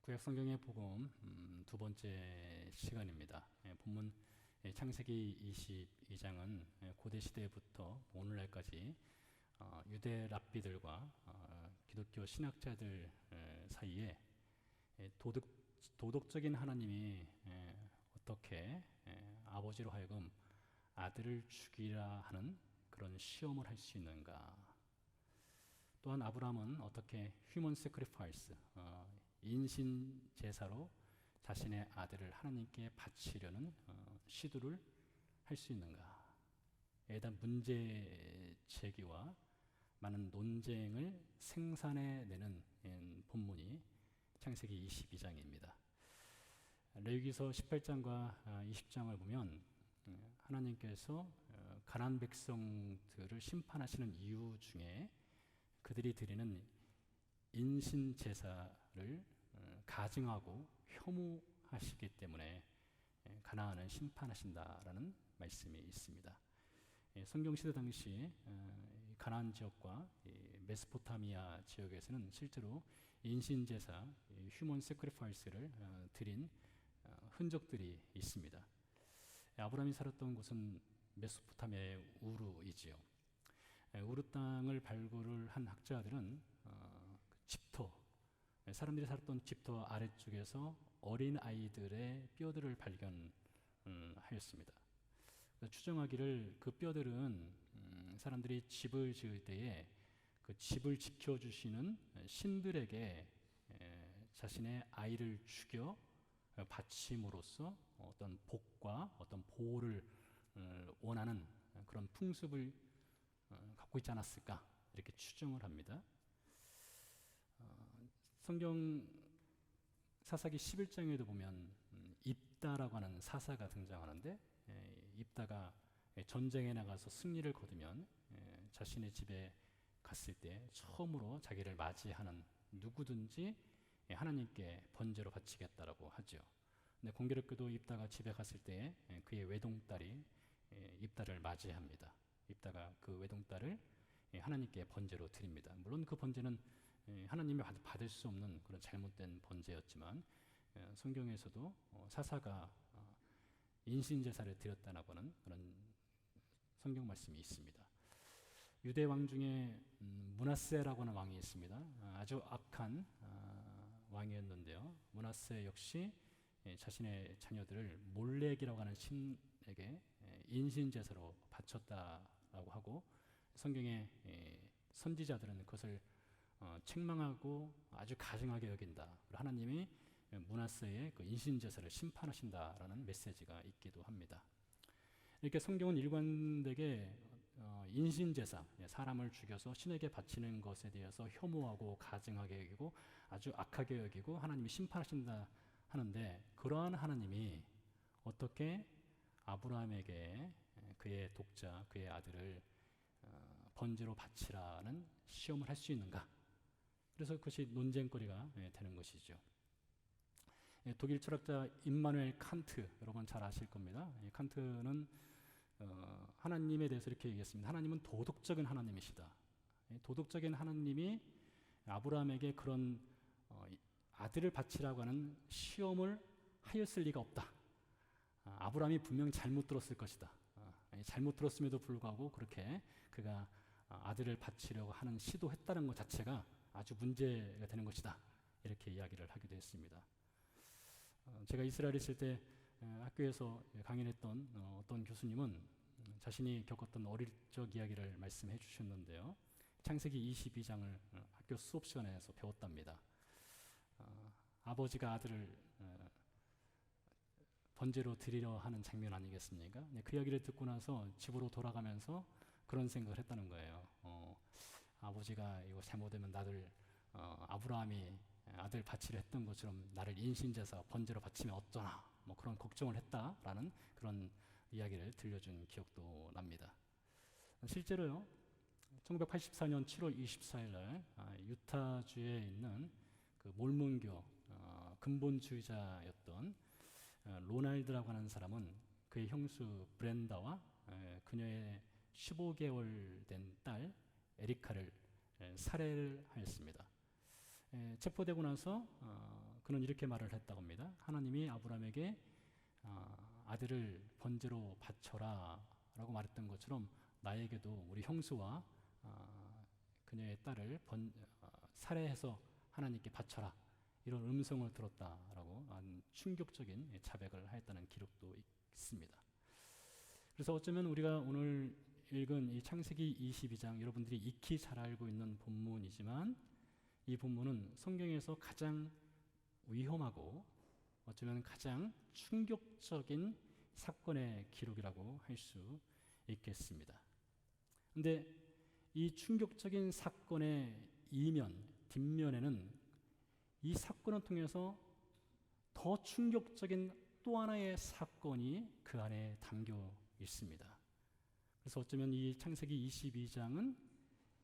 구약 성경의 복음 두 번째 시간입니다. 본문 창세기 22장은 고대 시대부터 오늘날까지 유대 랍비들과 기독교 신학자들 사이에 도덕적인 하나님이 어떻게 아버지로 하여금 아들을 죽이라 하는 그런 시험을 할 수 있는가, 또한 아브라함은 어떻게 휴먼 세크리파이스, 인신 제사로 자신의 아들을 하나님께 바치려는 시도를 할 수 있는가, 에 대한 문제 제기와 많은 논쟁을 생산해내는 본문이 창세기 22장입니다. 레위기서 18장과 20장을 보면 하나님께서 가나안 백성들을 심판하시는 이유 중에 그들이 드리는 인신 제사를 가증하고 혐오하시기 때문에 가나안을 심판하신다라는 말씀이 있습니다. 성경 시대 당시 가나안 지역과 메소포타미아 지역에서는 실제로 인신 제사, 휴먼 세크리파이스를 드린 흔적들이 있습니다. 아브라함이 살았던 곳은 메소포타미아의 우르이지요. 우르 땅을 발굴을 한 학자들은 집터, 사람들이 살았던 집터 아래쪽에서 어린 아이들의 뼈들을 발견하였습니다. 추정하기를 그 뼈들은 사람들이 집을 지을 때에 그 집을 지켜주시는 신들에게 자신의 아이를 죽여 바침으로써 어떤 복과 어떤 보호를 원하는 그런 풍습을 갖고 있지 않았을까, 이렇게 추정을 합니다. 성경 사사기 11장에도 보면 입다라고 하는 사사가 등장하는데, 입다가 전쟁에 나가서 승리를 거두면 자신의 집에 갔을 때 처음으로 자기를 맞이하는 누구든지 하나님께 번제로 바치겠다라고 하죠. 근데 공교롭게도 입다가 집에 갔을 때 그의 외동딸이 입다를 맞이합니다. 입다가 그 외동딸을 하나님께 번제로 드립니다. 물론 그 번제는 하나님이 받을 수 없는 그런 잘못된 번제였지만 성경에서도 사사가 인신제사를 드렸다라고 하는 그런 성경 말씀이 있습니다. 유대 왕 중에 므낫세라고 하는 왕이 있습니다. 아주 악한 왕이었는데요. 므낫세 역시 자신의 자녀들을 몰렉이라고 하는 신에게 인신제사로 바쳤다라고 하고, 성경의 선지자들은 그것을 책망하고 아주 가증하게 여긴다. 하나님이 므낫세의 그 인신제사를 심판하신다라는 메시지가 있기도 합니다. 이렇게 성경은 일관되게 인신제사, 사람을 죽여서 신에게 바치는 것에 대해서 혐오하고 가증하게 여기고 아주 악하게 여기고 하나님이 심판하신다 하는데, 그러한 하나님이 어떻게 아브라함에게 그의 독자, 그의 아들을 번제로 바치라는 시험을 할 수 있는가? 그래서 그것이 논쟁거리가 되는 것이죠. 독일 철학자 임마누엘 칸트, 여러분 잘 아실 겁니다. 칸트는 하나님에 대해서 이렇게 얘기했습니다. 하나님은 도덕적인 하나님이시다. 도덕적인 하나님이 아브라함에게 그런 아들을 바치라고 하는 시험을 하였을 리가 없다. 아브라함이 분명히 잘못 들었을 것이다. 잘못 들었음에도 불구하고 그렇게 그가 아들을 바치려고 하는 시도했다는 것 자체가 아주 문제가 되는 것이다. 이렇게 이야기를 하기도 했습니다. 제가 이스라엘에 있을 때 학교에서 강연했던 어떤 교수님은 자신이 겪었던 어릴 적 이야기를 말씀해 주셨는데요. 창세기 22장을 학교 수업 시간에서 배웠답니다. 아버지가 아들을 번제로 드리려 하는 장면 아니겠습니까? 그 이야기를 듣고 나서 집으로 돌아가면서 그런 생각을 했다는 거예요. 아버지가 이거 잘못되면 나를 아브라함이 아들 바치려 했던 것처럼 나를 인신제사 번제로 바치면 어쩌나, 뭐 그런 걱정을 했다라는 그런 이야기를 들려준 기억도 납니다. 실제로요, 1984년 7월 24일 날 유타주에 있는 그 몰몬교 근본주의자였던 로날드라고 하는 사람은 그의 형수 브렌다와 그녀의 15개월 된 딸 에리카를 살해를 하였습니다. 체포되고 나서 그는 이렇게 말을 했다고 합니다. 하나님이 아브라함에게 아들을 번제로 바쳐라 라고 말했던 것처럼 나에게도 우리 형수와 그녀의 딸을 살해해서 하나님께 바쳐라, 이런 음성을 들었다라고 충격적인 자백을 하였다는 기록도 있습니다. 그래서 어쩌면 우리가 오늘 읽은 이 창세기 22장, 여러분들이 익히 잘 알고 있는 본문이지만 이 본문은 성경에서 가장 위험하고 어쩌면 가장 충격적인 사건의 기록이라고 할 수 있겠습니다. 그런데 이 충격적인 사건의 이면, 뒷면에는 이 사건을 통해서 더 충격적인 또 하나의 사건이 그 안에 담겨 있습니다. 그래서 어쩌면 이 창세기 22장은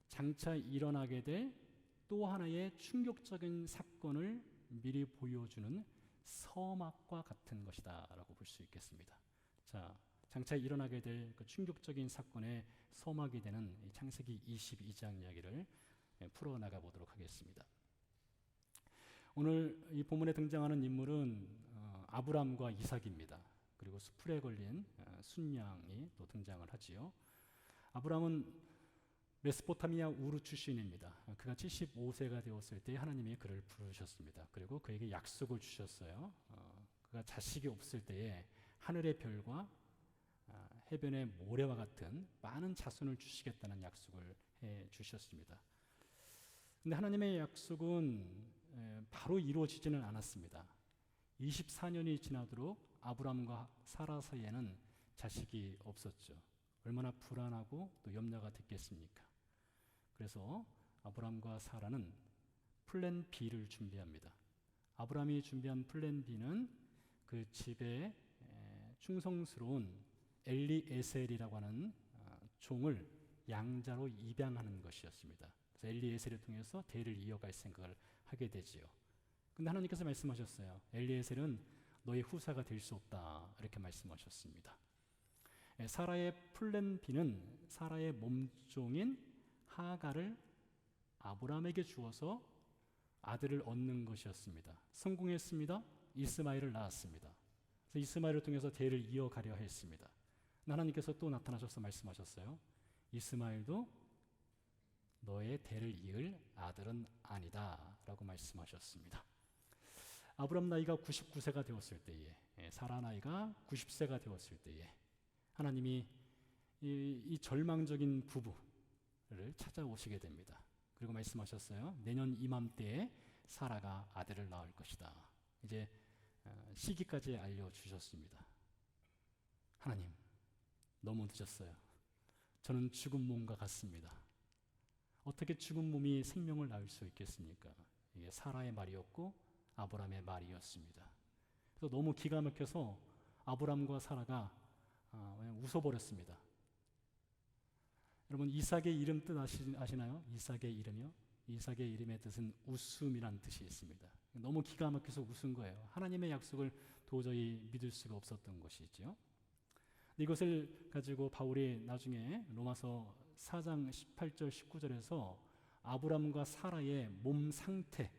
장차 일어나게 될 또 하나의 충격적인 사건을 미리 보여주는 서막과 같은 것이다 라고 볼 수 있겠습니다. 자, 장차 일어나게 될 그 충격적인 사건의 서막이 되는 이 창세기 22장 이야기를 풀어나가 보도록 하겠습니다. 오늘 이 본문에 등장하는 인물은 아브람과 이삭입니다. 그리고 수풀에 걸린 순양이 또 등장을 하지요. 아브람은 메소포타미아 우르 출신입니다. 그가 75세가 되었을 때 하나님이 그를 부르셨습니다. 그리고 그에게 약속을 주셨어요. 그가 자식이 없을 때에 하늘의 별과 해변의 모래와 같은 많은 자손을 주시겠다는 약속을 해 주셨습니다. 근데 하나님의 약속은 바로 이루어지지는 않았습니다. 24년이 지나도록 아브람과 사라 사이에는 자식이 없었죠. 얼마나 불안하고 또 염려가 됐겠습니까? 그래서 아브람과 사라는 플랜 B를 준비합니다. 아브람이 준비한 플랜 B는 그 집에 충성스러운 엘리에셀이라고 하는 종을 양자로 입양하는 것이었습니다. 그래서 엘리에셀을 통해서 대를 이어갈 생각을 하게 되지요. 근데 하나님께서 말씀하셨어요. 엘리에셀은 너의 후사가 될 수 없다, 이렇게 말씀하셨습니다. 사라의 플랜 B는 사라의 몸종인 하가를 아브람에게 주어서 아들을 얻는 것이었습니다. 성공했습니다. 이스마엘을 낳았습니다. 그래서 이스마엘을 통해서 대를 이어가려 했습니다. 하나님께서 또 나타나셔서 말씀하셨어요. 이스마엘도 너의 대를 이을 아들은 아니다 라고 말씀하셨습니다. 아브람 나이가 99세가 되었을 때에, 사라 나이가 90세가 되었을 때에 하나님이 이 절망적인 부부를 찾아오시게 됩니다. 그리고 말씀하셨어요. 내년 이맘때에 사라가 아들을 낳을 것이다. 이제 시기까지 알려주셨습니다. 하나님, 너무 늦었어요. 저는 죽은 몸과 같습니다. 어떻게 죽은 몸이 생명을 낳을 수 있겠습니까? 이게 사라의 말이었고 아브람의 말이었습니다. 그래서 너무 기가 막혀서 아브람과 사라가 그냥 웃어버렸습니다. 여러분, 이삭의 이름 뜻 아시나요? 이삭의 이름이요? 이삭의 이름의 뜻은 웃음이란 뜻이 있습니다. 너무 기가 막혀서 웃은 거예요. 하나님의 약속을 도저히 믿을 수가 없었던 것이죠. 이것을 가지고 바울이 나중에 로마서 4장 18절 19절에서 아브람과 사라의 몸 상태에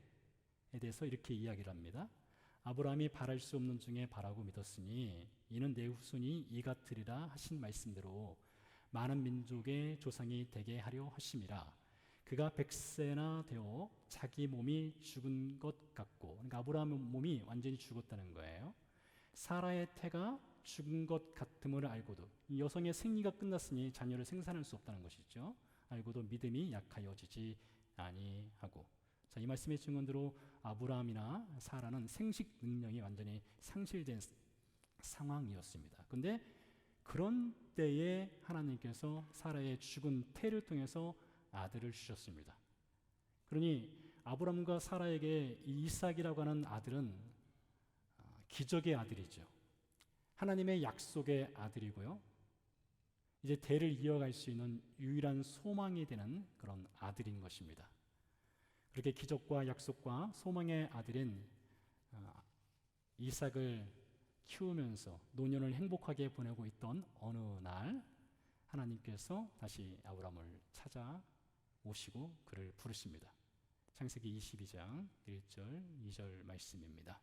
대해서 이렇게 이야기를 합니다. 아브람이 바랄 수 없는 중에 바라고 믿었으니 이는 내 후손이 이 같으리라 하신 말씀대로 많은 민족의 조상이 되게 하려 하심이라. 그가 100세나 되어 자기 몸이 죽은 것 같고, 그러니까 아브라함의 몸이 완전히 죽었다는 거예요. 사라의 태가 죽은 것 같음을 알고도, 이 여성의 생리가 끝났으니 자녀를 생산할 수 없다는 것이죠. 알고도 믿음이 약하여지지 아니하고. 자, 이 말씀의 증언대로 아브라함이나 사라는 생식 능력이 완전히 상실된 상황이었습니다. 그런데 그런 때에 하나님께서 사라의 죽은 태를 통해서 아들을 주셨습니다. 그러니 아브람과 사라에게 이 이삭이라고 하는 아들은 기적의 아들이죠. 하나님의 약속의 아들이고요. 이제 대를 이어갈 수 있는 유일한 소망이 되는 그런 아들인 것입니다. 그렇게 기적과 약속과 소망의 아들인 이삭을 키우면서 노년을 행복하게 보내고 있던 어느 날 하나님께서 다시 아브람을 찾아오시고 그를 부르십니다. 창세기 22장 1절, 2절 말씀입니다.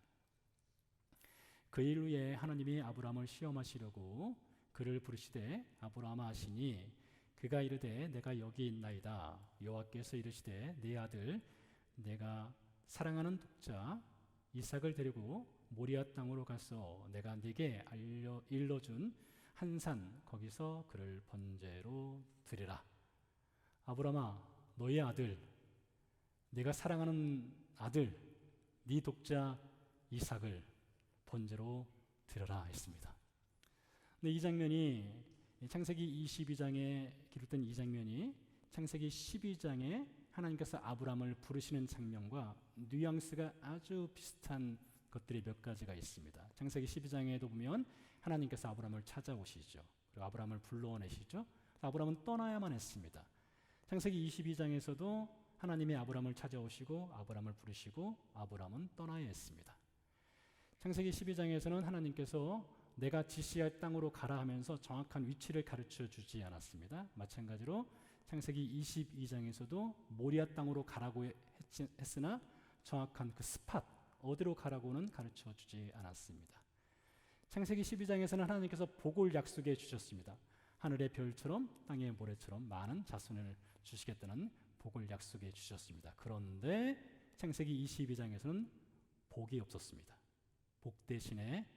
그 일 후에 하나님이 아브라함을 시험하시려고 그를 부르시되 아브라함아 하시니 그가 이르되 내가 여기 있나이다. 여호와께서 이르시되 네 아들 내가 사랑하는 독자 이삭을 데리고 모리아 땅으로 가서 내가 네게 일러준 한 산 거기서 그를 번제로 드리라. 아브라함아 너의 아들 내가 사랑하는 아들 네 독자 이삭을 번제로 드려라 했습니다. 근데 이 장면이 창세기 22장에 기록된 이 장면이 창세기 12장에 하나님께서 아브라함을 부르시는 장면과 뉘앙스가 아주 비슷한 것들이 몇 가지가 있습니다. 창세기 12장에도 보면 하나님께서 아브라함을 찾아오시죠. 그리고 아브라함을 불러내시죠. 아브라함은 떠나야만 했습니다. 창세기 22장에서도 하나님이 아브라함을 찾아오시고 아브라함을 부르시고 아브라함은 떠나야 했습니다. 창세기 12장에서는 하나님께서 내가 지시할 땅으로 가라 하면서 정확한 위치를 가르쳐 주지 않았습니다. 마찬가지로 창세기 22장에서도 모리아 땅으로 가라고 했으나 정확한 그 스팟, 어디로 가라고는 가르쳐 주지 않았습니다. 창세기 12장에서는 하나님께서 복을 약속해 주셨습니다. 하늘의 별처럼 땅의 모래처럼 많은 자손을 주시겠다는 복을 약속해 주셨습니다. 그런데 창세기 22장에서는 복이 없었습니다. 복 대신에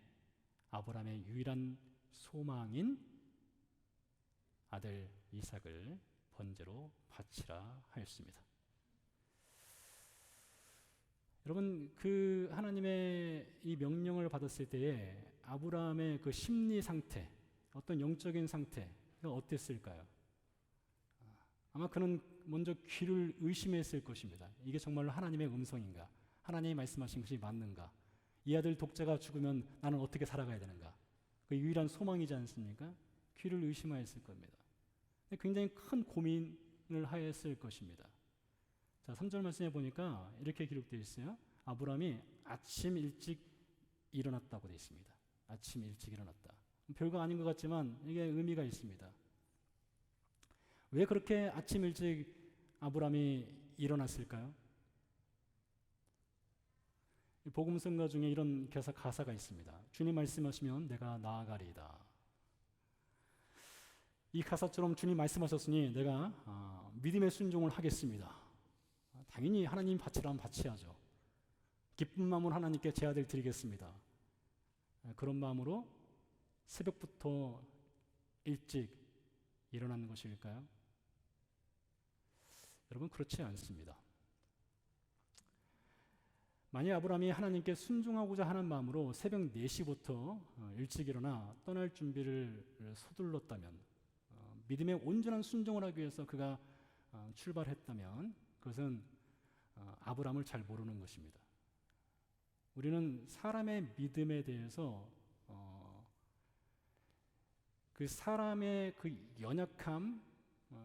아브라함의 유일한 소망인 아들 이삭을 번제로 바치라 하였습니다. 여러분 그 하나님의 이 명령을 받았을 때에 아브라함의 그 심리 상태, 어떤 영적인 상태가 어땠을까요? 아마 그는 먼저 귀를 의심했을 것입니다. 이게 정말로 하나님의 음성인가? 하나님이 말씀하신 것이 맞는가? 이 아들 독자가 죽으면 나는 어떻게 살아가야 되는가? 그 유일한 소망이지 않습니까? 귀를 의심하였을 겁니다. 굉장히 큰 고민을 하였을 것입니다. 자, 3절 말씀에 보니까 이렇게 기록되어 있어요. 아브라함이 아침 일찍 일어났다고 되어 있습니다. 아침 일찍 일어났다. 별거 아닌 것 같지만 이게 의미가 있습니다. 왜 그렇게 아침 일찍 아브라함이 일어났을까요? 복음성가 중에 이런 가사가 있습니다. 주님 말씀하시면 내가 나아가리이다. 이 가사처럼 주님 말씀하셨으니 내가 믿음의 순종을 하겠습니다. 당연히 하나님 바치라면 바치야죠. 기쁜 마음으로 하나님께 제 아들 드리겠습니다. 그런 마음으로 새벽부터 일찍 일어나는 것일까요? 여러분 그렇지 않습니다. 만약 아브라함이 하나님께 순종하고자 하는 마음으로 새벽 4시부터 일찍 일어나 떠날 준비를 서둘렀다면 믿음의 온전한 순종을 하기 위해서 그가 출발했다면 그것은 아브라함을 잘 모르는 것입니다. 우리는 사람의 믿음에 대해서 그 사람의 그 연약함,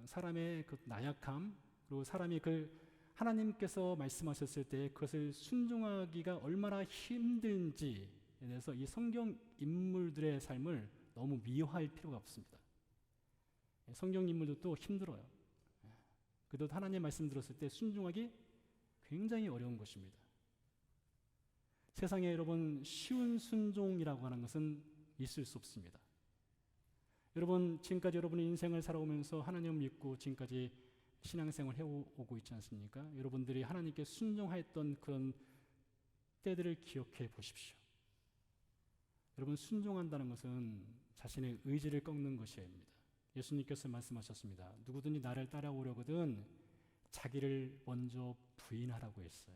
사람의 그 나약함, 그리고 사람이 그 하나님께서 말씀하셨을 때 그것을 순종하기가 얼마나 힘든지에 대해서 이 성경 인물들의 삶을 너무 미화할 필요가 없습니다. 성경 인물들도 힘들어요. 그래도 하나님 말씀 들었을 때 순종하기 굉장히 어려운 것입니다. 세상에 여러분 쉬운 순종이라고 하는 것은 있을 수 없습니다. 여러분 지금까지 여러분의 인생을 살아오면서 하나님을 믿고 지금까지 신앙생활을 해오고 있지 않습니까? 여러분들이 하나님께 순종하였던 그런 때들을 기억해 보십시오. 여러분 순종한다는 것은 자신의 의지를 꺾는 것입니다. 예수님께서 말씀하셨습니다. 누구든지 나를 따라오려거든 자기를 먼저 부인하라고 했어요.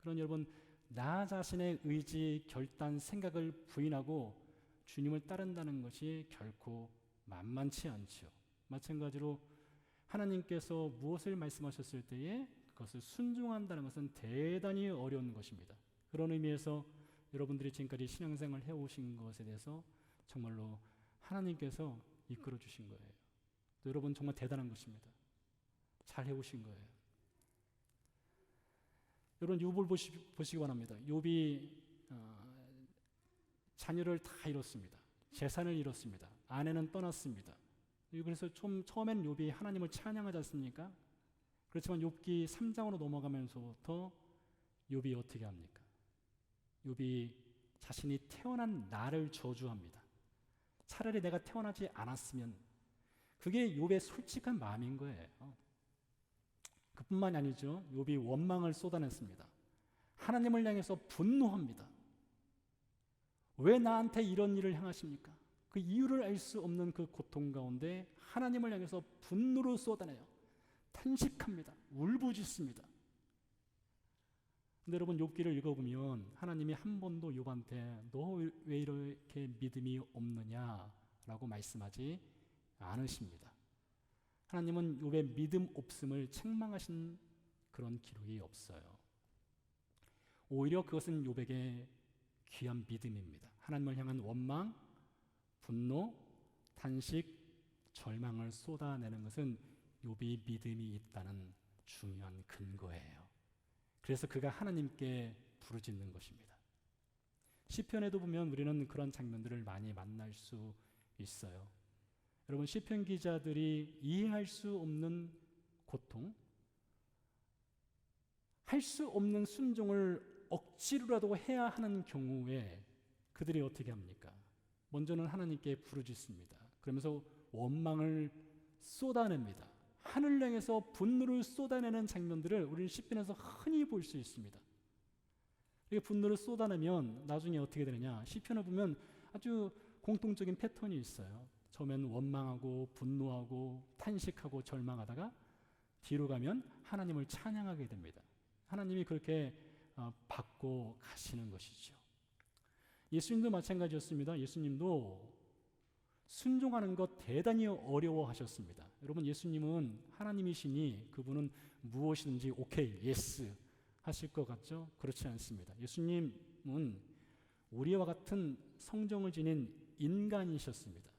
그런 여러분 나 자신의 의지, 결단, 생각을 부인하고 주님을 따른다는 것이 결코 만만치 않죠. 마찬가지로 하나님께서 무엇을 말씀하셨을 때에 그것을 순종한다는 것은 대단히 어려운 것입니다. 그런 의미에서 여러분들이 지금까지 신앙생활을 해오신 것에 대해서 정말로 하나님께서 이끌어 주신 거예요. 또 여러분 정말 대단한 것입니다. 잘 해오신 거예요. 여러분 욥을 보시기 바랍니다. 욥이 자녀를 다 잃었습니다. 재산을 잃었습니다. 아내는 떠났습니다. 그래서 처음에는 욥이 하나님을 찬양하지 않습니까? 그렇지만 욥기 3장으로 넘어가면서부터 욥이 어떻게 합니까? 욥이 자신이 태어난 날을 저주합니다. 차라리 내가 태어나지 않았으면. 그게 욥의 솔직한 마음인 거예요. 그뿐만이 아니죠. 욥이 원망을 쏟아냈습니다. 하나님을 향해서 분노합니다. 왜 나한테 이런 일을 행하십니까? 그 이유를 알 수 없는 그 고통 가운데 하나님을 향해서 분노를 쏟아내요. 탄식합니다. 울부짖습니다. 근데 여러분, 욥기를 읽어보면 하나님이 한 번도 욥한테 너 왜 이렇게 믿음이 없느냐라고 말씀하지 않으십니다. 하나님은 욥의 믿음 없음을 책망하신 그런 기록이 없어요. 오히려 그것은 욥에게 귀한 믿음입니다. 하나님을 향한 원망, 분노, 탄식, 절망을 쏟아내는 것은 욥이 믿음이 있다는 중요한 근거예요. 그래서 그가 하나님께 부르짖는 것입니다. 시편에도 보면 우리는 그런 장면들을 많이 만날 수 있어요. 여러분, 시편 기자들이 이해할 수 없는 고통, 할 수 없는 순종을 억지로라도 해야 하는 경우에 그들이 어떻게 합니까? 먼저는 하나님께 부르짖습니다. 그러면서 원망을 쏟아냅니다. 하늘 향해서 분노를 쏟아내는 장면들을 우리는 시편에서 흔히 볼 수 있습니다. 이렇게 분노를 쏟아내면 나중에 어떻게 되느냐? 시편을 보면 아주 공통적인 패턴이 있어요. 처음엔 원망하고 분노하고 탄식하고 절망하다가 뒤로 가면 하나님을 찬양하게 됩니다. 하나님이 그렇게 받고 가시는 것이죠. 예수님도 마찬가지였습니다. 예수님도 순종하는 것 대단히 어려워하셨습니다. 여러분, 예수님은 하나님이시니 그분은 무엇이든지 오케이, 예스 하실 것 같죠? 그렇지 않습니다. 예수님은 우리와 같은 성정을 지닌 인간이셨습니다.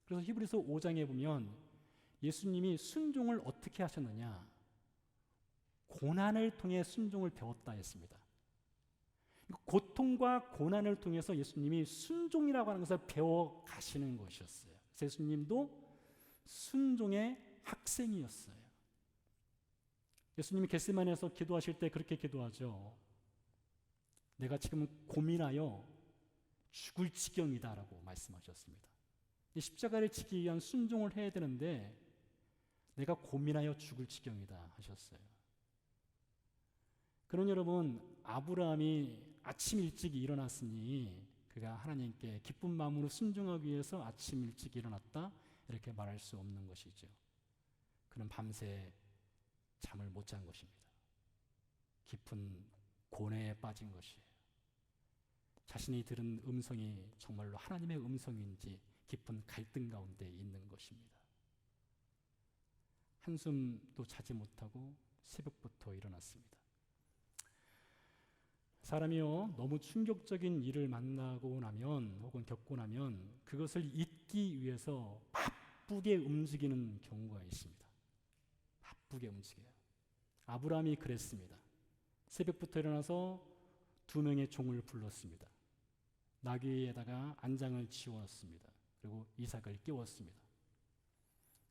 그래서 히브리서 5장에 보면 예수님이 순종을 어떻게 하셨느냐? 고난을 통해 순종을 배웠다 했습니다. 고통과 고난을 통해서 예수님이 순종이라고 하는 것을 배워 가시는 것이었어요. 예수님도 순종의 학생이었어요. 예수님이 겟세마네에서 기도하실 때 그렇게 기도하죠. 내가 지금 고민하여 죽을 지경이다라고 말씀하셨습니다. 이 십자가를 지기 위한 순종을 해야 되는데 내가 고민하여 죽을 지경이다 하셨어요. 그런 여러분, 아브라함이 아침 일찍 일어났으니 그가 하나님께 기쁜 마음으로 순종하기 위해서 아침 일찍 일어났다 이렇게 말할 수 없는 것이죠. 그는 밤새 잠을 못 잔 것입니다. 깊은 고뇌에 빠진 것이에요. 자신이 들은 음성이 정말로 하나님의 음성인지 깊은 갈등 가운데 있는 것입니다. 한숨도 자지 못하고 새벽부터 일어났습니다. 사람이요, 너무 충격적인 일을 만나고 나면 혹은 겪고 나면 그것을 잊기 위해서 바쁘게 움직이는 경우가 있습니다. 바쁘게 움직여요. 아브라함이 그랬습니다. 새벽부터 일어나서 2명의 종을 불렀습니다. 나귀에다가 안장을 지웠습니다. 그리고 이삭을 깨웠습니다.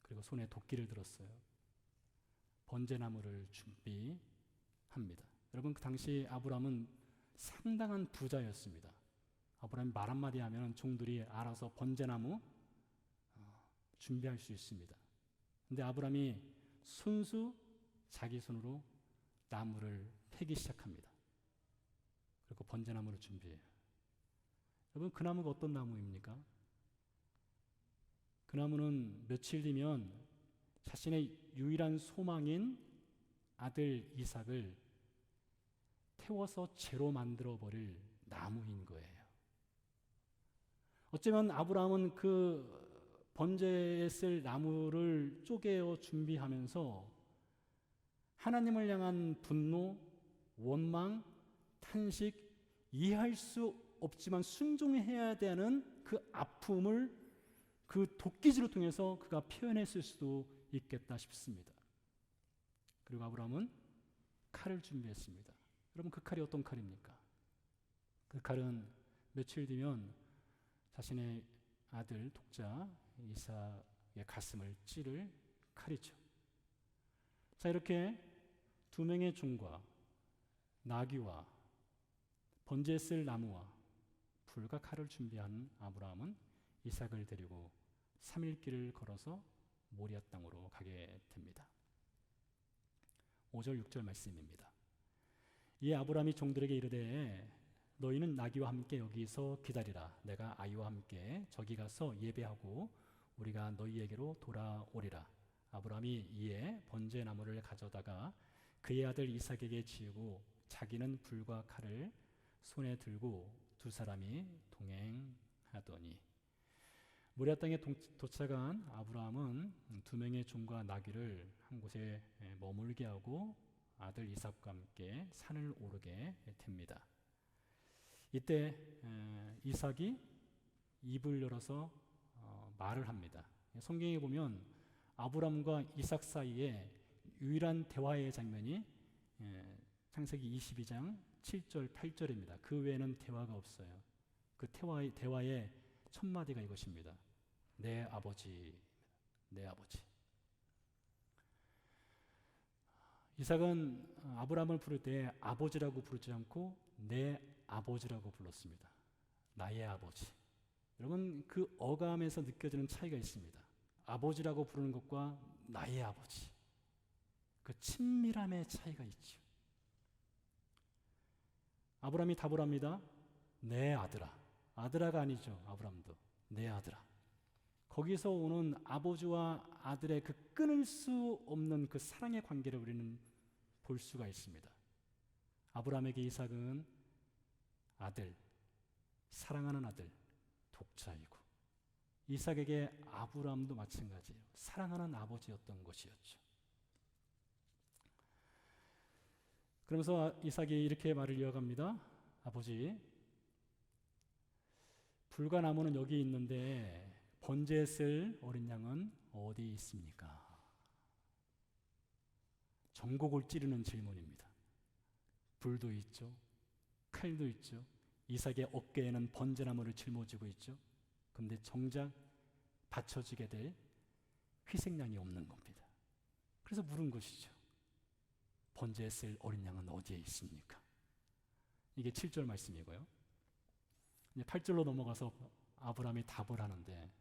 그리고 손에 도끼를 들었어요. 번제나무를 준비합니다. 여러분, 그 당시 아브라함은 상당한 부자였습니다. 아브라함이 말 한마디 하면 종들이 알아서 번제나무 준비할 수 있습니다. 근데 아브라함이 손수 자기 손으로 나무를 패기 시작합니다. 그리고 번제나무를 준비해요. 여러분, 그 나무가 어떤 나무입니까? 그 나무는 며칠 뒤면 자신의 유일한 소망인 아들 이삭을 태워서 재로 만들어버릴 나무인 거예요. 어쩌면 아브라함은 그 번제에 쓸 나무를 쪼개어 준비하면서 하나님을 향한 분노, 원망, 탄식, 이해할 수 없지만 순종해야 되는 그 아픔을 그 도끼질을 통해서 그가 표현했을 수도 있겠다 싶습니다. 그리고 아브라함은 칼을 준비했습니다. 여러분, 그 칼이 어떤 칼입니까? 그 칼은 며칠 뒤면 자신의 아들 독자 이삭의 가슴을 찌를 칼이죠. 자, 이렇게 두 명의 종과 나귀와 번제에 쓸 나무와 불과 칼을 준비한 아브라함은 이삭을 데리고 3일 길을 걸어서 모리아 땅으로 가게 됩니다. 5절 6절 말씀입니다. 이에 아브라함이 종들에게 이르되 너희는 나귀와 함께 여기서 기다리라. 내가 아이와 함께 저기 가서 예배하고 우리가 너희에게로 돌아오리라. 아브라함이 이에 번제 나무를 가져다가 그의 아들 이삭에게 지우고 자기는 불과 칼을 손에 들고 두 사람이 동행하더니 모리아 땅에 도착한 아브라함은 두 명의 종과 나귀를 한 곳에 머물게 하고 아들 이삭과 함께 산을 오르게 됩니다. 이때 이삭이 입을 열어서 말을 합니다. 성경에 보면 아브라함과 이삭 사이에 유일한 대화의 장면이 창세기 22장 7절 8절입니다. 그 외에는 대화가 없어요. 그 대화의 첫 마디가 이것입니다. 내 아버지, 내 아버지. 이삭은 아브라함을 부를 때 아버지라고 부르지 않고 내 아버지라고 불렀습니다. 나의 아버지. 여러분, 그 어감에서 느껴지는 차이가 있습니다. 아버지라고 부르는 것과 나의 아버지. 그 친밀함의 차이가 있죠. 아브라함이 답을 합니다. 내 아들아. 아들아가 아니죠. 아브라함도. 내 아들아. 거기서 오는 아버지와 아들의 그 끊을 수 없는 그 사랑의 관계를 우리는 볼 수가 있습니다. 아브라함에게 이삭은 아들, 사랑하는 아들, 독자이고 이삭에게 아브라함도 마찬가지예요. 사랑하는 아버지였던 것이었죠. 그러면서 이삭이 이렇게 말을 이어갑니다. 아버지, 불과 나무는 여기 있는데 번제에 쓸 어린 양은 어디 있습니까? 전곡을 찌르는 질문입니다. 불도 있죠. 칼도 있죠. 이삭의 어깨에는 번제나무를 짊어지고 있죠. 그런데 정작 바쳐지게 될 희생양이 없는 겁니다. 그래서 물은 것이죠. 번제에 쓸 어린 양은 어디에 있습니까? 이게 7절 말씀이고요. 이제 8절로 넘어가서 아브라함이 답을 하는데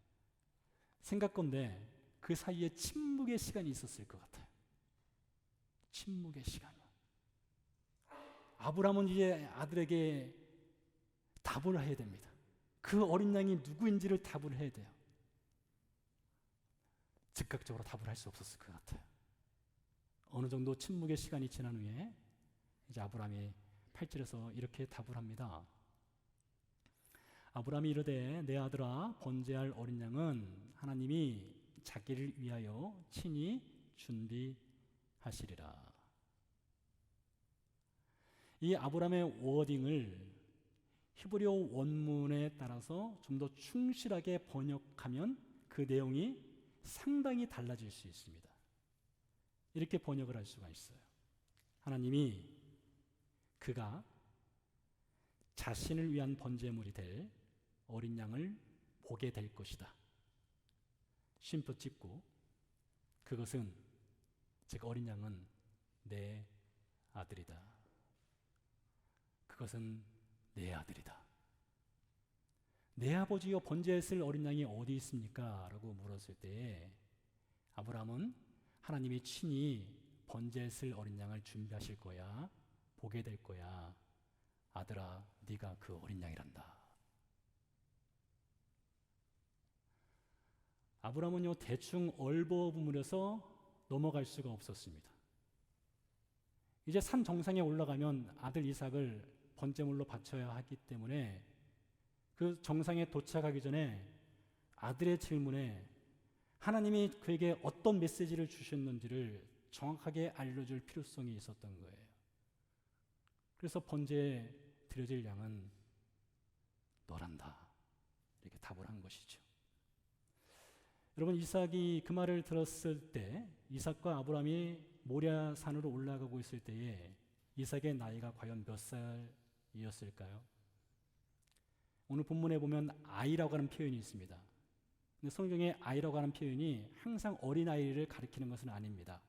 생각건대 그 사이에 침묵의 시간이 있었을 것 같아요. 침묵의 시간이요. 아브라함은 이제 아들에게 답을 해야 됩니다. 그 어린 양이 누구인지를 답을 해야 돼요. 즉각적으로 답을 할 수 없었을 것 같아요. 어느 정도 침묵의 시간이 지난 후에 이제 아브라함이 8절에서 이렇게 답을 합니다. 아브라함이 이르되 내 아들아 번제할 어린 양은 하나님이 자기를 위하여 친히 준비하시리라. 이 아브라함의 워딩을 히브리어 원문에 따라서 좀 더 충실하게 번역하면 그 내용이 상당히 달라질 수 있습니다. 이렇게 번역을 할 수가 있어요. 하나님이 그가 자신을 위한 번제물이 될 어린 양을 보게 될 것이다. 쉼표 찍고 그것은 즉 어린 양은 내 아들이다. 그것은 내 아들이다. 내 아버지여 번제에 쓸 어린 양이 어디 있습니까? 라고 물었을 때에 아브라함은 하나님이 친히 번제에 쓸 어린 양을 준비하실 거야. 보게 될 거야. 아들아, 네가 그 어린 양이란다. 아브라함은요 대충 얼버무려서 넘어갈 수가 없었습니다. 이제 산 정상에 올라가면 아들 이삭을 번제물로 바쳐야 하기 때문에 그 정상에 도착하기 전에 아들의 질문에 하나님이 그에게 어떤 메시지를 주셨는지를 정확하게 알려줄 필요성이 있었던 거예요. 그래서 번제에 드려질 양은 너란다. 이렇게 답을 한 것이죠. 여러분 이삭이 그 말을 들었을 때 이삭과 아브라함이 모리아 산으로 올라가고 있을 때에 이삭의 나이가 과연 몇 살이었을까요? 오늘 본문에 보면 아이라고 하는 표현이 있습니다. 근데 성경에 아이라고 하는 표현이 항상 어린아이를 가리키는 것은 아닙니다.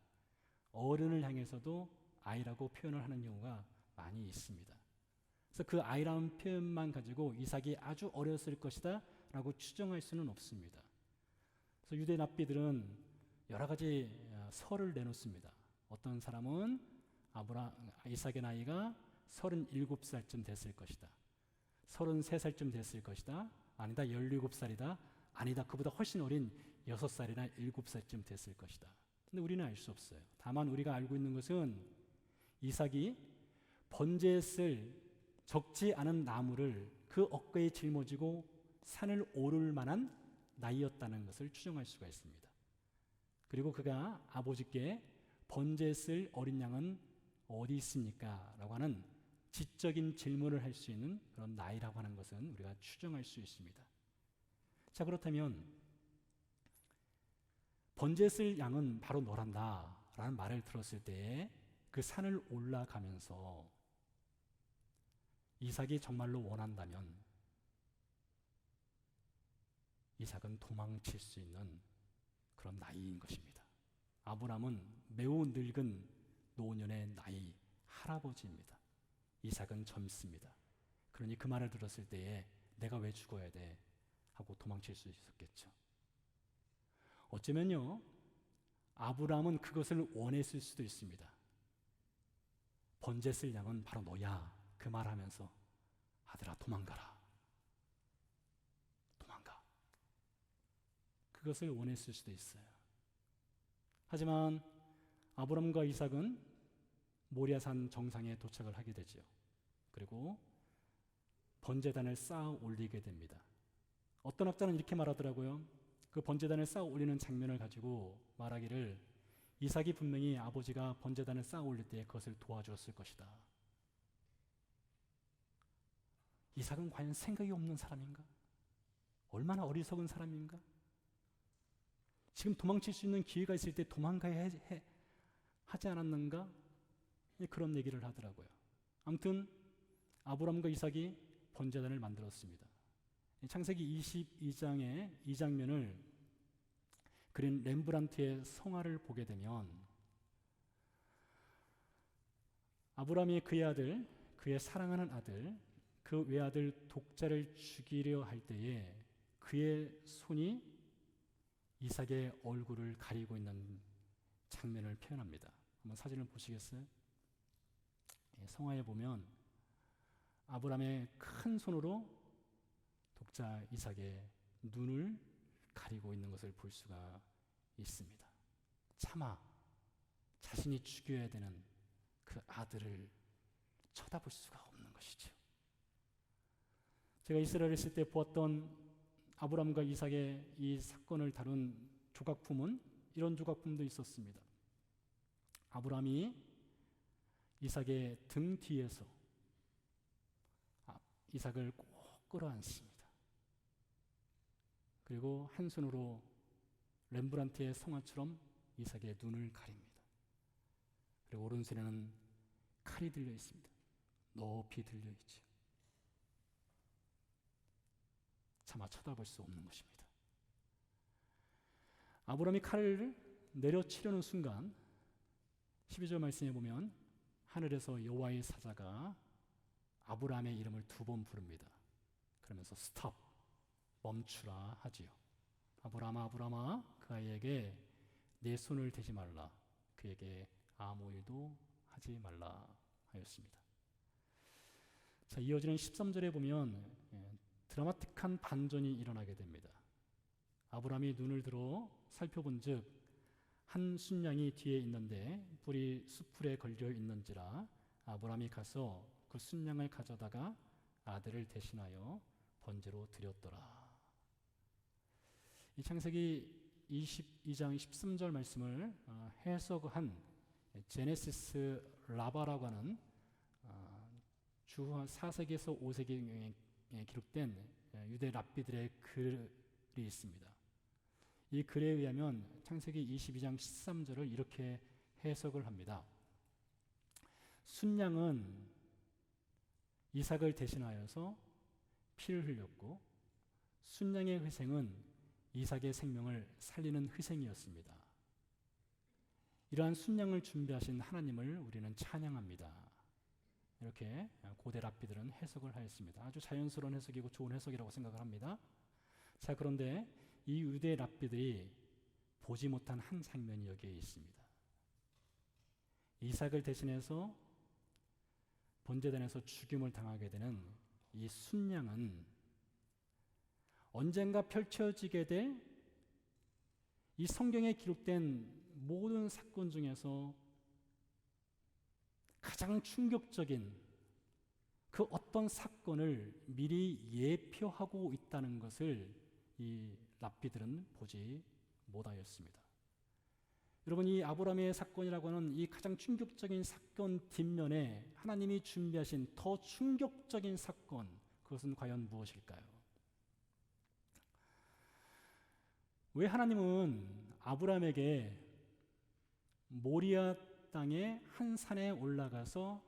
어른을 향해서도 아이라고 표현을 하는 경우가 많이 있습니다. 그래서 그 아이라는 표현만 가지고 이삭이 아주 어렸을 것이다 라고 추정할 수는 없습니다. 그래서 유대 랍비들은 여러 가지 설을 내놓습니다. 어떤 사람은 이삭의 나이가 37살쯤 됐을 것이다. 33살쯤 됐을 것이다. 아니다, 17살이다. 아니다, 그보다 훨씬 어린 6살이나 7살쯤 됐을 것이다. 근데 우리는 알 수 없어요. 다만 우리가 알고 있는 것은 이삭이 번제에 쓸 적지 않은 나무를 그 어깨에 짊어지고 산을 오를 만한 나이였다는 것을 추정할 수가 있습니다. 그리고 그가 아버지께 번제에 쓸 어린 양은 어디 있습니까? 라고 하는 지적인 질문을 할 수 있는 그런 나이라고 하는 것은 우리가 추정할 수 있습니다. 자, 그렇다면 번제에 쓸 양은 바로 너란다 라는 말을 들었을 때 그 산을 올라가면서 이삭이 정말로 원한다면 이삭은 도망칠 수 있는 그런 나이인 것입니다. 아브람은 매우 늙은 노년의 나이 할아버지입니다. 이삭은 젊습니다. 그러니 그 말을 들었을 때에 내가 왜 죽어야 돼? 하고 도망칠 수 있었겠죠. 어쩌면요, 아브람은 그것을 원했을 수도 있습니다. 번제 쓸 양은 바로 너야. 그 말하면서 아들아 도망가라. 도망가. 그것을 원했을 수도 있어요. 하지만 아브람과 이삭은 모리아산 정상에 도착을 하게 되죠. 그리고 번제단을 쌓아 올리게 됩니다. 어떤 학자는 이렇게 말하더라고요. 그 번제단을 쌓아 올리는 장면을 가지고 말하기를 이삭이 분명히 아버지가 번제단을 쌓아 올릴 때 그것을 도와주었을 것이다. 이삭은 과연 생각이 없는 사람인가? 얼마나 어리석은 사람인가? 지금 도망칠 수 있는 기회가 있을 때 도망가야 하지 않았는가? 그런 얘기를 하더라고요. 아무튼 아브람과 이삭이 번제단을 만들었습니다. 창세기 22장의 이 장면을 그린 렘브란트의 성화를 보게 되면 아브람이 그의 아들, 그의 사랑하는 아들, 그 외아들 독자를 죽이려 할 때에 그의 손이 이삭의 얼굴을 가리고 있는 장면을 표현합니다. 한번 사진을 보시겠어요? 성화에 보면 아브람의 큰 손으로 독자 이삭의 눈을 가리고 있는 것을 볼 수가 있습니다. 차마 자신이 죽여야 되는 그 아들을 쳐다볼 수가 없는 것이죠. 제가 이스라엘에 있을 때 보았던 아브람과 이삭의 이 사건을 다룬 조각품은 이런 조각품도 있었습니다. 아브람이 이삭의 등 뒤에서 이삭을 꼭 끌어안습니다. 그리고 한 손으로 렘브란트의 성화처럼 이삭의 눈을 가립니다. 그리고 오른손에는 칼이 들려 있습니다. 높이 들려 있죠. 차마 쳐다볼 수 없는 것입니다. 아브람이 칼을 내려치려는 순간 12절 말씀에 보면 하늘에서 여호와의 사자가 아브람의 이름을 2번 부릅니다. 그러면서 스톱, 멈추라 하지요. 아브람아, 아브람아, 그 아이에게 내 손을 대지 말라. 그에게 아무 일도 하지 말라 하였습니다. 자, 이어지는 13절에 보면 드라마틱한 반전이 일어나게 됩니다. 아브람이 눈을 들어 살펴본즉 한 순양이 뒤에 있는데 뿔이 수풀에 걸려 있는지라 아브람이 가서 그 순양을 가져다가 아들을 대신하여 번제로 드렸더라. 이 창세기 22장 13절 말씀을 해석한 제네시스 라바라고 하는 주 4세기에서 5세기에 기록된 유대 랍비들의 글이 있습니다. 이 글에 의하면 창세기 22장 13절을 이렇게 해석을 합니다. 순양은 이삭을 대신하여서 피를 흘렸고 순양의 희생은 이삭의 생명을 살리는 희생이었습니다. 이러한 순양을 준비하신 하나님을 우리는 찬양합니다. 이렇게 고대 랍비들은 해석을 하였습니다. 아주 자연스러운 해석이고 좋은 해석이라고 생각을 합니다. 자, 그런데 이 유대 랍비들이 보지 못한 한 장면이 여기에 있습니다. 이삭을 대신해서 번제단에서 죽임을 당하게 되는 이 순양은 언젠가 펼쳐지게 될 이 성경에 기록된 모든 사건 중에서 가장 충격적인 그 어떤 사건을 미리 예표하고 있다는 것을 이 랍비들은 보지 못하였습니다. 여러분, 이 아브라함의 사건이라고 하는 이 가장 충격적인 사건 뒷면에 하나님이 준비하신 더 충격적인 사건, 그것은 과연 무엇일까요? 왜 하나님은 아브라함에게 모리아 땅의 한 산에 올라가서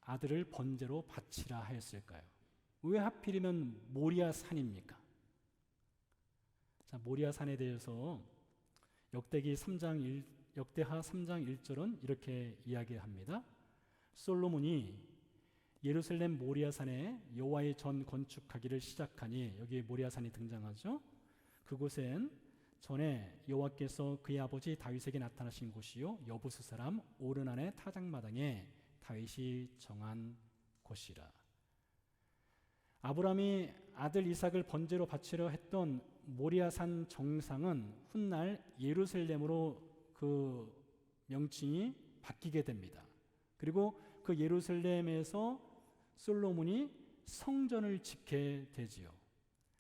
아들을 번제로 바치라 하였을까요? 왜 하필이면 모리아 산입니까? 자, 모리아 산에 대해서 역대하 3장 1절은 이렇게 이야기합니다. 솔로몬이 예루살렘 모리아 산에 여호와의 전 건축하기를 시작하니, 여기 모리아 산이 등장하죠. 그곳엔 전에 여호와께서 그의 아버지 다윗에게 나타나신 곳이요 여부스 사람 오르난의 타작마당에 다윗이 정한 곳이라. 아브라함이 아들 이삭을 번제로 바치려 했던 모리아산 정상은 훗날 예루살렘으로 그 명칭이 바뀌게 됩니다. 그리고 그 예루살렘에서 솔로몬이 성전을 짓게 되지요.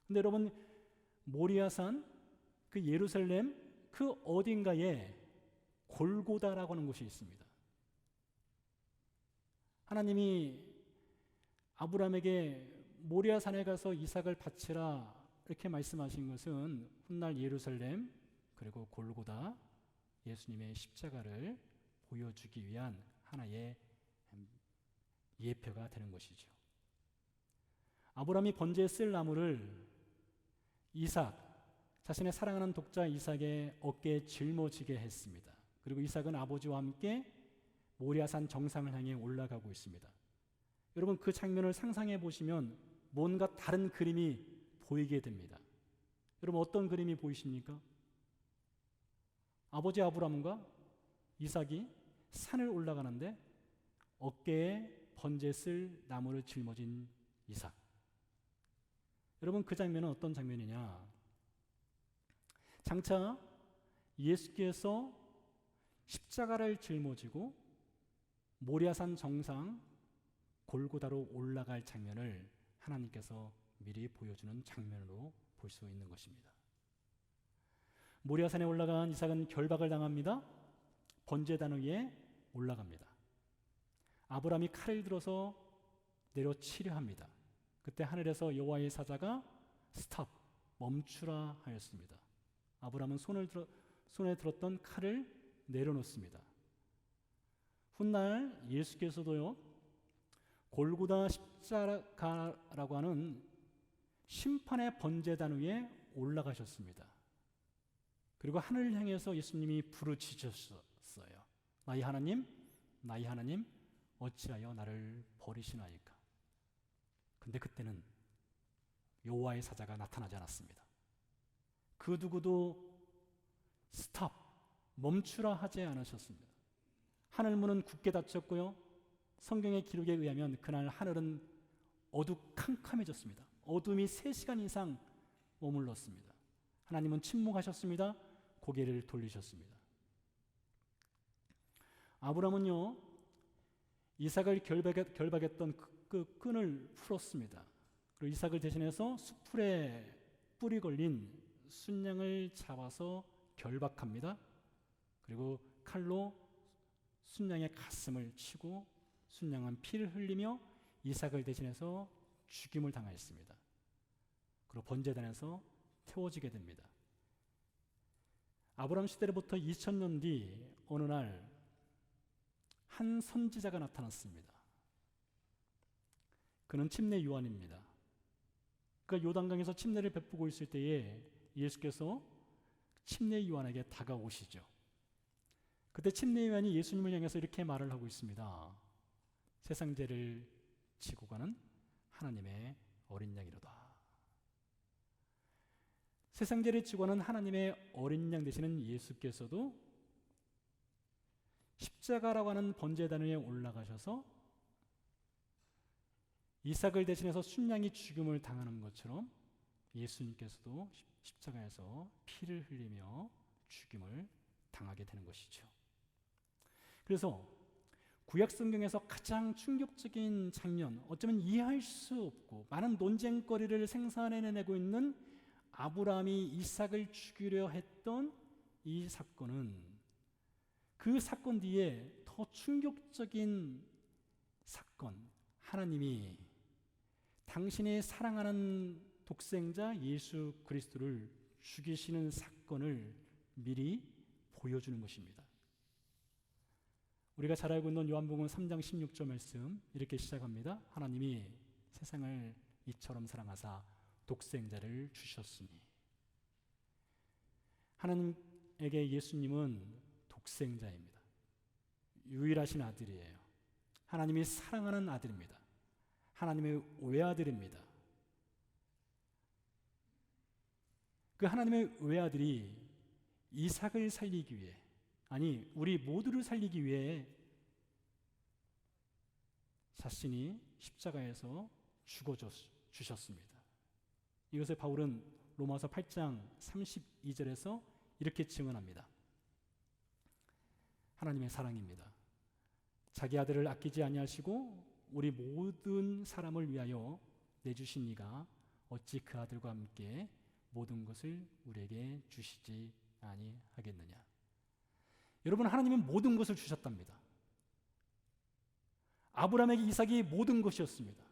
근데 여러분, 모리아산 그 예루살렘 그 어딘가에 골고다라고 하는 곳이 있습니다. 하나님이 아브라함에게 모리아산에 가서 이삭을 바치라 이렇게 말씀하신 것은 훗날 예루살렘 그리고 골고다, 예수님의 십자가를 보여주기 위한 하나의 예표가 되는 것이죠. 아브라함이 번제에 쓸 나무를 이삭, 자신의 사랑하는 독자 이삭의 어깨에 짊어지게 했습니다. 그리고 이삭은 아버지와 함께 모리아산 정상을 향해 올라가고 있습니다. 여러분, 그 장면을 상상해 보시면 뭔가 다른 그림이 보이게 됩니다. 여러분, 어떤 그림이 보이십니까? 아버지 아브라함과 이삭이 산을 올라가는데 어깨에 번제 쓸 나무를 짊어진 이삭. 여러분, 그 장면은 어떤 장면이냐? 장차 예수께서 십자가를 짊어지고 모리아산 정상 골고다로 올라갈 장면을 하나님께서 미리 보여주는 장면으로 볼 수 있는 것입니다. 모리아산에 올라간 이삭은 결박을 당합니다. 번제단 위에 올라갑니다. 아브라함이 칼을 들어서 내려치려 합니다. 그때 하늘에서 여호와의 사자가 스탑, 멈추라 하였습니다. 아브라함은 손에 들었던 칼을 내려놓습니다. 훗날 예수께서도요, 골고다 십자가라고 하는 심판의 번제단 위에 올라가셨습니다. 그리고 하늘을 향해서 예수님이 부르짖으셨어요. 나의 하나님, 나의 하나님, 어찌하여 나를 버리시나이까. 근데 그때는 여호와의 사자가 나타나지 않았습니다. 그 누구도 스탑, 멈추라 하지 않으셨습니다. 하늘문은 굳게 닫혔고요, 성경의 기록에 의하면 그날 하늘은 어두캄캄해졌습니다. 어둠이 3시간 이상 머물렀습니다. 하나님은 침묵하셨습니다. 고개를 돌리셨습니다. 아브라함은요, 이삭을 결박했던 그 끈을 풀었습니다. 그리고 이삭을 대신해서 수풀에 뿔이 걸린 순양을 잡아서 결박합니다. 그리고 칼로 순양의 가슴을 치고 순양은 피를 흘리며 이삭을 대신해서 죽임을 당하였습니다. 그리고 번제단에서 태워지게 됩니다. 아브라함 시대로부터 2000년 뒤 어느 날 한 선지자가 나타났습니다. 그는 침례 요한입니다. 그가 요단강에서 침례를 베푸고 있을 때에 예수께서 침례 요한에게 다가오시죠. 그때 침례요한이 예수님을 향해서 이렇게 말을 하고 있습니다. 세상 죄를 지고 가는 하나님의 어린 양이로다. 세상 죄를 지고 가는 하나님의 어린 양 되시는 예수께서도 십자가라고 하는 번제단 위에 올라가셔서 이삭을 대신해서 순양이 죽음을 당하는 것처럼 예수님께서도 십자가에서 피를 흘리며 죽임을 당하게 되는 것이죠. 그래서 구약 성경에서 가장 충격적인 장면, 어쩌면 이해할 수 없고 많은 논쟁거리를 생산해내고 있는 아브라함이 이삭을 죽이려 했던 이 사건은 그 사건 뒤에 더 충격적인 사건, 하나님이 당신이 사랑하는 독생자 예수 그리스도를 죽이시는 사건을 미리 보여주는 것입니다. 우리가 잘 알고 있는 요한복음 3장 16절 말씀 이렇게 시작합니다. 하나님이 세상을 이처럼 사랑하사 독생자를 주셨으니. 하나님에게 예수님은 독생자입니다. 유일하신 아들이에요. 하나님이 사랑하는 아들입니다. 하나님의 외아들입니다. 그 하나님의 외아들이 이삭을 살리기 위해, 아니 우리 모두를 살리기 위해 자신이 십자가에서 죽어주셨습니다. 이것을 바울은 로마서 8장 32절에서 이렇게 증언합니다. 하나님의 사랑입니다. 자기 아들을 아끼지 아니하시고 우리 모든 사람을 위하여 내주신 이가 어찌 그 아들과 함께 모든 것을 우리에게 주시지 아니하겠느냐. 여러분, 하나님은 모든 것을 주셨답니다. 아브라함에게 이삭이 모든 것이었습니다.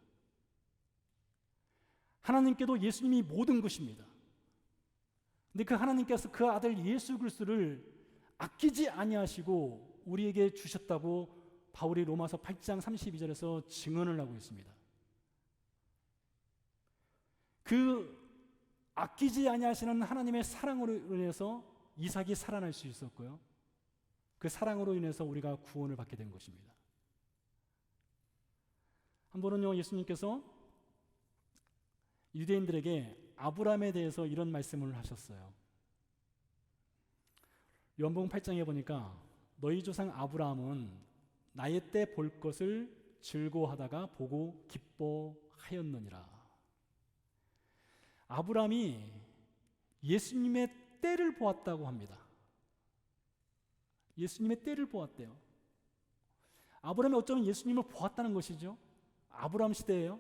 하나님께도 예수님이 모든 것입니다. 근데 그 하나님께서 그 아들 예수 그리스도를 아끼지 아니하시고 우리에게 주셨다고 바울이 로마서 8장 32절에서 증언을 하고 있습니다. 그 아끼지 아니하시는 하나님의 사랑으로 인해서 이삭이 살아날 수 있었고요. 그 사랑으로 인해서 우리가 구원을 받게 된 것입니다. 한 번은요, 예수님께서 유대인들에게 아브라함에 대해서 이런 말씀을 하셨어요. 요한복음 8장에 보니까 너희 조상 아브라함은 나의 때 볼 것을 즐거워하다가 보고 기뻐하였느니라. 아브라함이 예수님의 때를 보았다고 합니다. 예수님의 때를 보았대요. 아브라함이 어쩌면 예수님을 보았다는 것이죠. 아브라함 시대예요.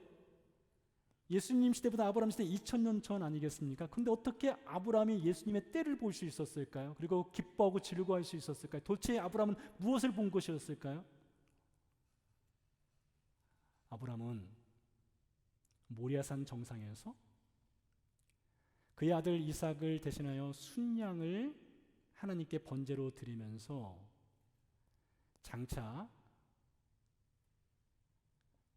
예수님 시대보다 아브라함 시대 2000년 전 아니겠습니까? 근데 어떻게 아브라함이 예수님의 때를 볼 수 있었을까요? 그리고 기뻐하고 즐거워할 수 있었을까요? 도대체 아브라함은 무엇을 본 것이었을까요? 아브라함은 모리아산 정상에서 그의 아들 이삭을 대신하여 순양을 하나님께 번제로 드리면서 장차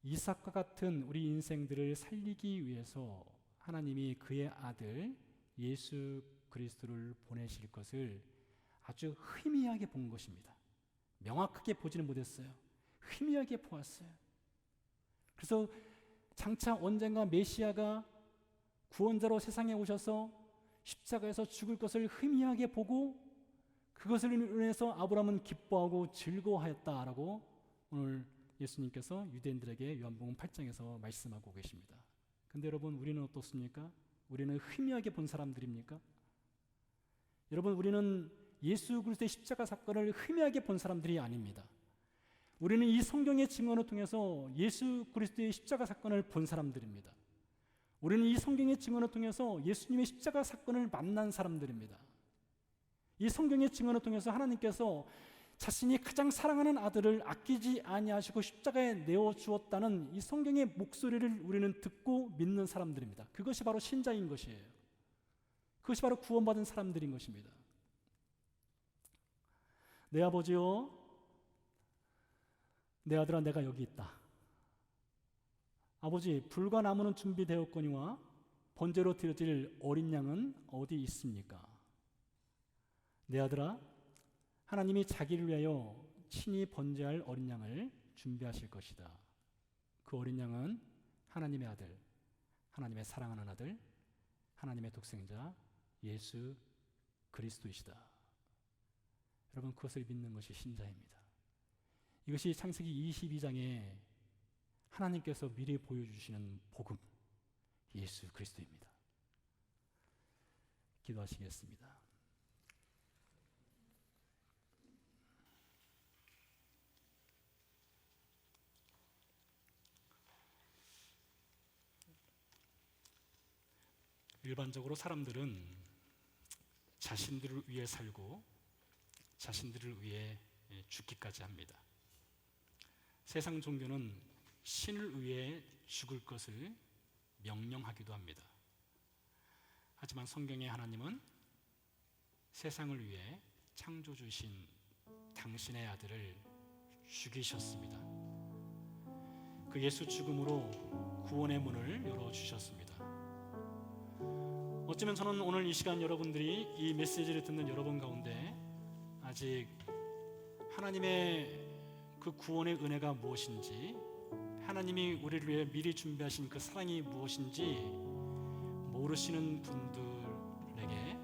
이삭과 같은 우리 인생들을 살리기 위해서 하나님이 그의 아들 예수 그리스도를 보내실 것을 아주 희미하게 본 것입니다. 명확하게 보지는 못했어요. 희미하게 보았어요. 그래서 장차 언젠가 메시아가 구원자로 세상에 오셔서 십자가에서 죽을 것을 희미하게 보고 그것을 인해서 아브라함은 기뻐하고 즐거워하였다라고 오늘 예수님께서 유대인들에게 요한복음 8장에서 말씀하고 계십니다. 근데 여러분, 우리는 어떻습니까? 우리는 희미하게 본 사람들입니까? 여러분, 우리는 예수 그리스도의 십자가 사건을 희미하게 본 사람들이 아닙니다. 우리는 이 성경의 증언을 통해서 예수 그리스도의 십자가 사건을 본 사람들입니다. 우리는 이 성경의 증언을 통해서 예수님의 십자가 사건을 만난 사람들입니다. 이 성경의 증언을 통해서 하나님께서 자신이 가장 사랑하는 아들을 아끼지 아니하시고 십자가에 내어 주었다는 이 성경의 목소리를 우리는 듣고 믿는 사람들입니다. 그것이 바로 신자인 것이에요. 그것이 바로 구원받은 사람들인 것입니다. 내 아버지요, 내 아들아, 내가 여기 있다. 아버지, 불과 나무는 준비되었거니와 번제로 드려질 어린 양은 어디 있습니까? 내 아들아, 하나님이 자기를 위하여 친히 번제할 어린 양을 준비하실 것이다. 그 어린 양은 하나님의 아들, 하나님의 사랑하는 아들, 하나님의 독생자 예수 그리스도이시다. 여러분, 그것을 믿는 것이 신자입니다. 이것이 창세기 22장에 하나님께서 미리 보여주시는 복음, 예수 그리스도입니다. 기도하시겠습니다. 일반적으로 사람들은 자신들을 위해 살고 자신들을 위해 죽기까지 합니다. 세상 종교는 신을 위해 죽을 것을 명령하기도 합니다. 하지만 성경의 하나님은 세상을 위해 창조주신 당신의 아들을 죽이셨습니다. 그 예수 죽음으로 구원의 문을 열어주셨습니다. 어쩌면 저는 오늘 이 시간 여러분들이 이 메시지를 듣는 여러분 가운데 아직 하나님의 그 구원의 은혜가 무엇인지, 하나님이 우리를 위해 미리 준비하신 그 사랑이 무엇인지 모르시는 분들에게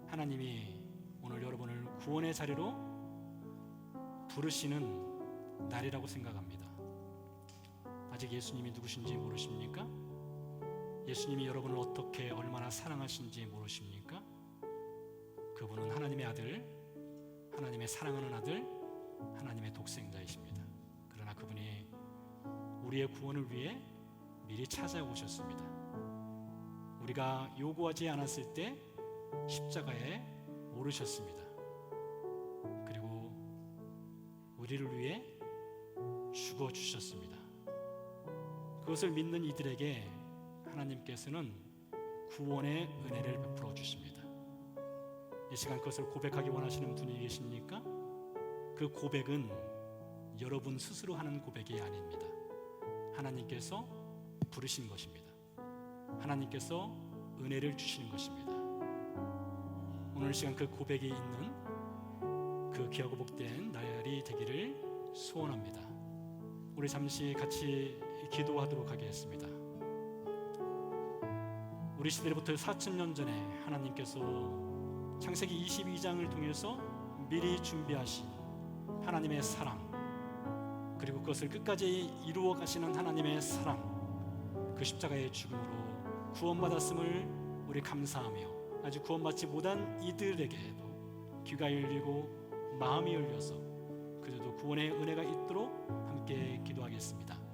하나님이 오늘 여러분을 구원의 자리로 부르시는 날이라고 생각합니다. 아직 예수님이 누구신지 모르십니까? 예수님이 여러분을 어떻게 얼마나 사랑하신지 모르십니까? 그분은 하나님의 아들, 하나님의 사랑하는 아들, 하나님의 독생자이십니다. 그러나 그분이 우리의 구원을 위해 미리 찾아오셨습니다. 우리가 요구하지 않았을 때 십자가에 오르셨습니다. 그리고 우리를 위해 죽어주셨습니다. 그것을 믿는 이들에게 하나님께서는 구원의 은혜를 베풀어 주십니다. 이 시간 그것을 고백하기 원하시는 분이 계십니까? 그 고백은 여러분 스스로 하는 고백이 아닙니다. 하나님께서 부르신 것입니다. 하나님께서 은혜를 주시는 것입니다. 오늘 이 시간 그 고백이 있는 그 귀하고 복된 날이 되기를 소원합니다. 우리 잠시 같이 기도하도록 하겠습니다. 우리 시대로부터 4000년 전에 하나님께서 창세기 22장을 통해서 미리 준비하신 하나님의 사랑, 그리고 그것을 끝까지 이루어 가시는 하나님의 사랑, 그 십자가의 죽음으로 구원받았음을 우리 감사하며 아직 구원받지 못한 이들에게도 귀가 열리고 마음이 열려서 그저도 구원의 은혜가 있도록 함께 기도하겠습니다.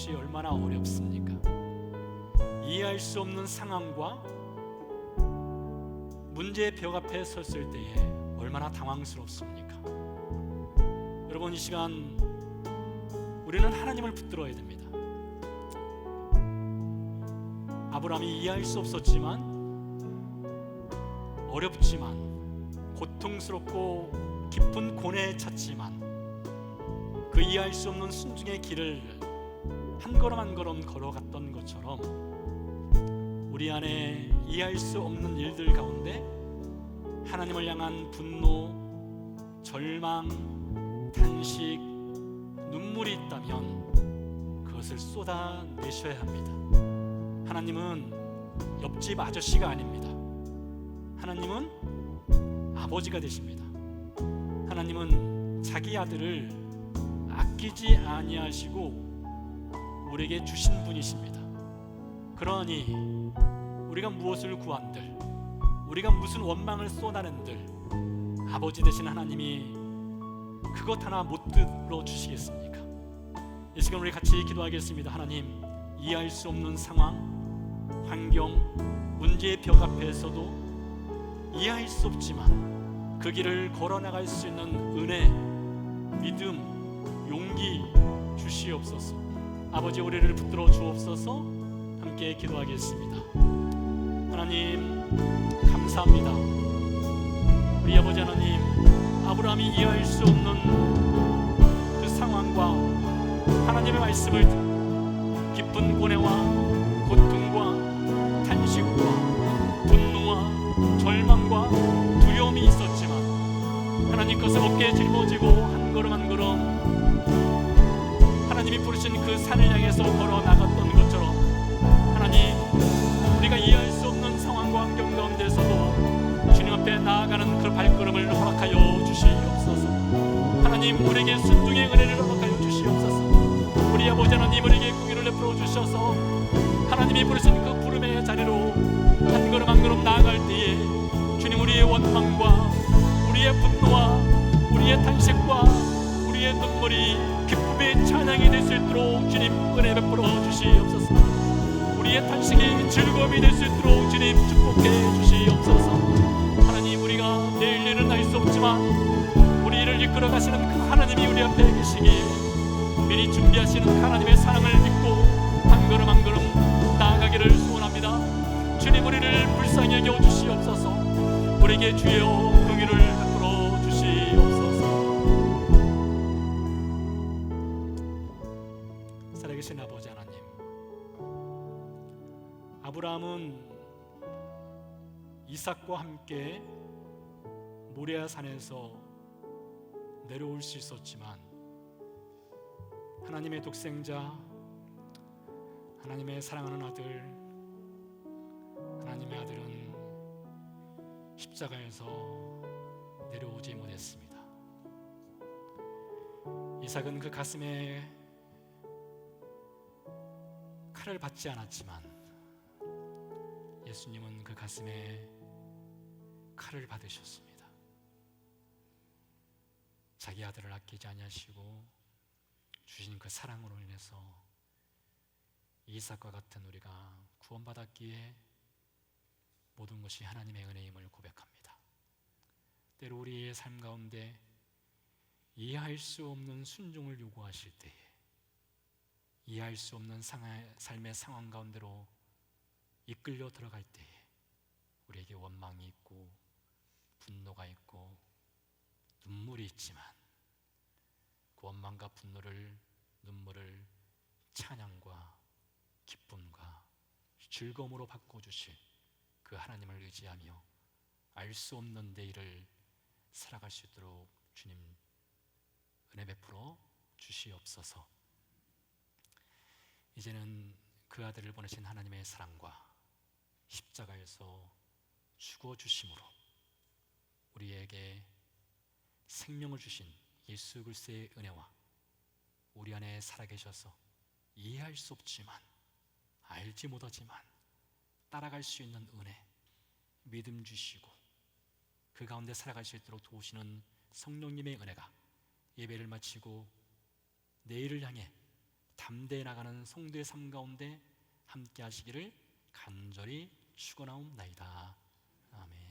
것이 얼마나 어렵습니까? 이해할 수 없는 상황과 문제의 벽 앞에 섰을 때에 얼마나 당황스럽습니까? 여러분, 이 시간 우리는 하나님을 붙들어야 됩니다. 아브라함이 이해할 수 없었지만, 어렵지만, 고통스럽고 깊은 고뇌에 찼지만 그 이해할 수 없는 순종의 길을 한 걸음 한 걸음 걸어갔던 것처럼 우리 안에 이해할 수 없는 일들 가운데 하나님을 향한 분노, 절망, 탄식, 눈물이 있다면 그것을 쏟아내셔야 합니다. 하나님은 옆집 아저씨가 아닙니다. 하나님은 아버지가 되십니다. 하나님은 자기 아들을 아끼지 아니하시고 우리에게 주신 분이십니다. 그러니 우리가 무엇을 구한들, 우리가 무슨 원망을 쏟아낸들 아버지 되신 하나님이 그것 하나 못 들어주시겠습니까? 이 시간 우리 같이 기도하겠습니다. 하나님, 이해할 수 없는 상황, 환경, 문제의 벽 앞에서도 이해할 수 없지만 그 길을 걸어나갈 수 있는 은혜, 믿음, 용기 주시옵소서. 아버지, 우리를 붙들어 주옵소서. 함께 기도하겠습니다. 하나님, 감사합니다. 우리 아버지 하나님, 아브라함이 이해할 수 없는 그 상황과 하나님의 말씀을 깊은 고뇌와 고통과 탄식과 분노와 절망과 두려움이 있었지만 하나님 것을 어깨에 짊어지고 한 걸음 한 걸음 하나님이 부르신 그 산을 향해서 걸어 나갔던 것처럼 하나님, 우리가 이해할 수 없는 상황과 환경 가운데서도 주님 앞에 나아가는 그 발걸음을 허락하여 주시옵소서. 하나님, 우리에게 순종의 은혜를 허락하여 주시옵소서. 우리 아버지 하나님, 우리에게 공의를 베풀어 주셔서 하나님이 부르신 그 부름의 자리로 한 걸음 한 걸음 나아갈 때에 주님, 우리의 원망과 우리의 분노와 우리의 탄식과 우리의 눈물이 기쁨의 찬양이 될 수 있도록 주님 은혜 베풀어 주시옵소서. 우리의 탄식이 즐거움이 될 수 있도록 주님 축복해 주시옵소서. 하나님, 우리가 내일 일은 알 수 없지만 우리를 이끌어 가시는 그 하나님이 우리 앞에 계시기에 미리 준비하시는 하나님의 사랑을 믿고 한 걸음 한 걸음 나아가기를 소원합니다. 주님, 우리를 불쌍히 여겨 주시옵소서. 우리에게 주여 긍휼을 베풀어 주시옵소서. 살아계신 아버지 하나님, 아브라함은 이삭과 함께 모리아 산에서 내려올 수 있었지만 하나님의 독생자, 하나님의 사랑하는 아들, 하나님의 아들은 십자가에서 내려오지 못했습니다. 이삭은 그 가슴에 칼을 받지 않았지만 예수님은 그 가슴에 칼을 받으셨습니다. 자기 아들을 아끼지 아니하시고 주신 그 사랑으로 인해서 이삭과 같은 우리가 구원받았기에 모든 것이 하나님의 은혜임을 고백합니다. 때로 우리의 삶 가운데 이해할 수 없는 순종을 요구하실 때에, 이해할 수 없는 삶의 상황 가운데로 이끌려 들어갈 때에 우리에게 원망이 있고 분노가 있고 눈물이 있지만 그 원망과 분노를, 눈물을 찬양과 기쁨과 즐거움으로 바꿔주실 그 하나님을 의지하며 알 수 없는 내일을 살아갈 수 있도록 주님 은혜 베풀어 주시옵소서. 이제는 그 아들을 보내신 하나님의 사랑과 십자가에서 죽어주심으로 우리에게 생명을 주신 예수 그리스도의 은혜와 우리 안에 살아계셔서 이해할 수 없지만, 알지 못하지만 따라갈 수 있는 은혜, 믿음 주시고 그 가운데 살아갈 수 있도록 도우시는 성령님의 은혜가 예배를 마치고 내일을 향해 담대히 나가는 성도의 삶 가운데 함께 하시기를 간절히 축원하옵나이다. 아멘.